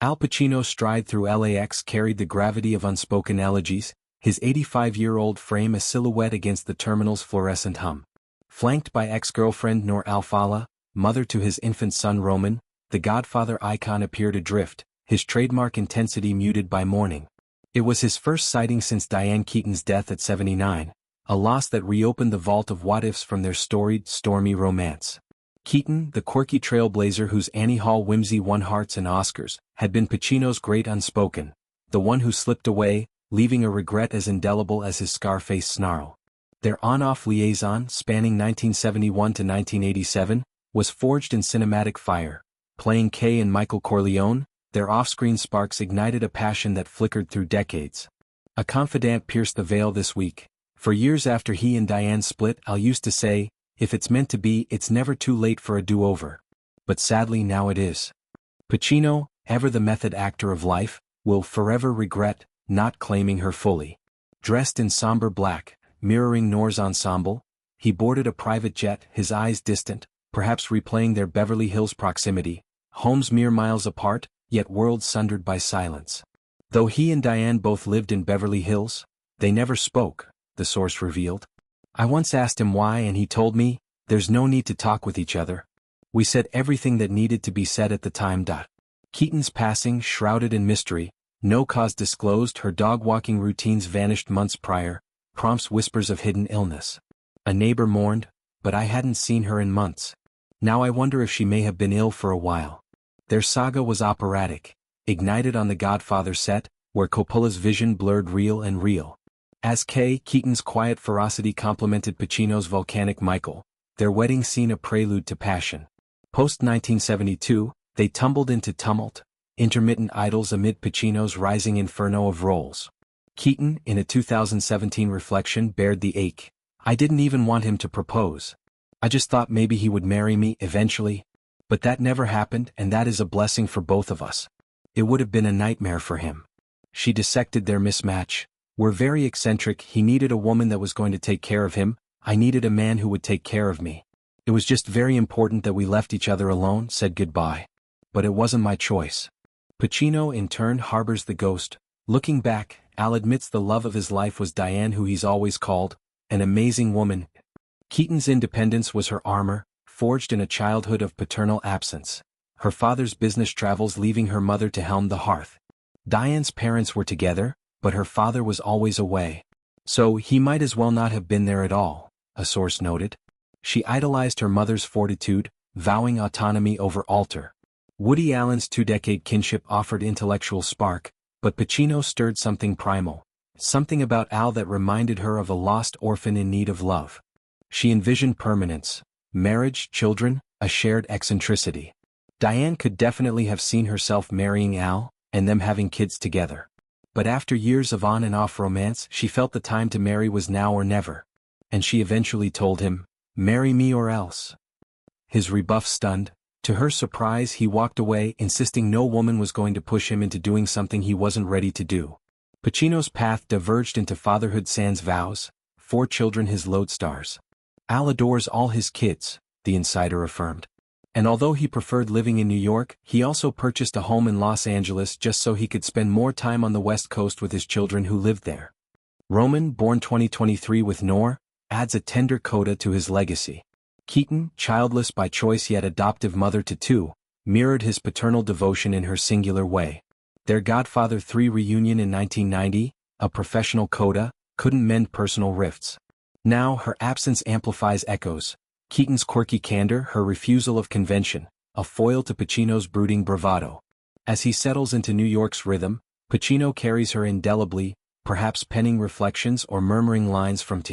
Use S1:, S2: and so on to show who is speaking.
S1: Al Pacino's stride through LAX carried the gravity of unspoken elegies, his 85-year-old frame a silhouette against the terminal's fluorescent hum. Flanked by ex-girlfriend Noor Alfallah, mother to his infant son Roman, the Godfather icon appeared adrift, his trademark intensity muted by mourning. It was his first sighting since Diane Keaton's death at 79, a loss that reopened the vault of what-ifs from their storied, stormy romance. Keaton, the quirky trailblazer whose Annie Hall whimsy won hearts and Oscars, had been Pacino's great unspoken, the one who slipped away, leaving a regret as indelible as his Scarface snarl. Their on-off liaison, spanning 1971 to 1987, was forged in cinematic fire. Playing Kay and Michael Corleone, their off-screen sparks ignited a passion that flickered through decades. A confidant pierced the veil this week. For years after he and Diane split, Al used to say, "If it's meant to be, it's never too late for a do-over." But sadly now it is. Pacino, ever the method actor of life, will forever regret not claiming her fully. Dressed in somber black, mirroring Noor's ensemble, he boarded a private jet, his eyes distant, perhaps replaying their Beverly Hills proximity, homes mere miles apart, yet worlds sundered by silence. Though he and Diane both lived in Beverly Hills, they never spoke, the source revealed. "I once asked him why and he told me, there's no need to talk with each other. We said everything that needed to be said at the time." Keaton's passing, shrouded in mystery, no cause disclosed, her dog-walking routines vanished months prior, prompts whispers of hidden illness. A neighbor mourned, "But I hadn't seen her in months. Now I wonder if she may have been ill for a while." Their saga was operatic, ignited on the Godfather set, where Coppola's vision blurred real and real. As Kay, Keaton's quiet ferocity complemented Pacino's volcanic Michael, their wedding scene a prelude to passion. Post-1972, they tumbled into tumult, intermittent idols amid Pacino's rising inferno of roles. Keaton, in a 2017 reflection, bared the ache. "I didn't even want him to propose. I just thought maybe he would marry me eventually. But that never happened, and that is a blessing for both of us. It would have been a nightmare for him." She dissected their mismatch. "We're very eccentric. He needed a woman that was going to take care of him. I needed a man who would take care of me. It was just very important that we left each other alone, said goodbye. But it wasn't my choice." Pacino in turn harbors the ghost. Looking back, Al admits the love of his life was Diane, who he's always called an amazing woman. Keaton's independence was her armor, forged in a childhood of paternal absence. Her father's business travels leaving her mother to helm the hearth. Diane's parents were together, but her father was always away. So he might as well not have been there at all, a source noted. She idolized her mother's fortitude, vowing autonomy over altar. Woody Allen's two-decade kinship offered intellectual spark, but Pacino stirred something primal, something about Al that reminded her of a lost orphan in need of love. She envisioned permanence, marriage, children, a shared eccentricity. Diane could definitely have seen herself marrying Al, and them having kids together. But after years of on and off romance, she felt the time to marry was now or never. And she eventually told him, "Marry me or else." His rebuff stunned. To her surprise, he walked away, insisting no woman was going to push him into doing something he wasn't ready to do. Pacino's path diverged into fatherhood sans vows, 4 children his lodestars. Al adores all his kids, the insider affirmed. And although he preferred living in New York, he also purchased a home in Los Angeles just so he could spend more time on the West Coast with his children who lived there. Roman, born 2023 with Noor, adds a tender coda to his legacy. Keaton, childless by choice yet adoptive mother to 2, mirrored his paternal devotion in her singular way. Their Godfather 3 reunion in 1990, a professional coda, couldn't mend personal rifts. Now her absence amplifies echoes. Keaton's quirky candor, her refusal of convention, a foil to Pacino's brooding bravado. As he settles into New York's rhythm, Pacino carries her indelibly, perhaps penning reflections or murmuring lines from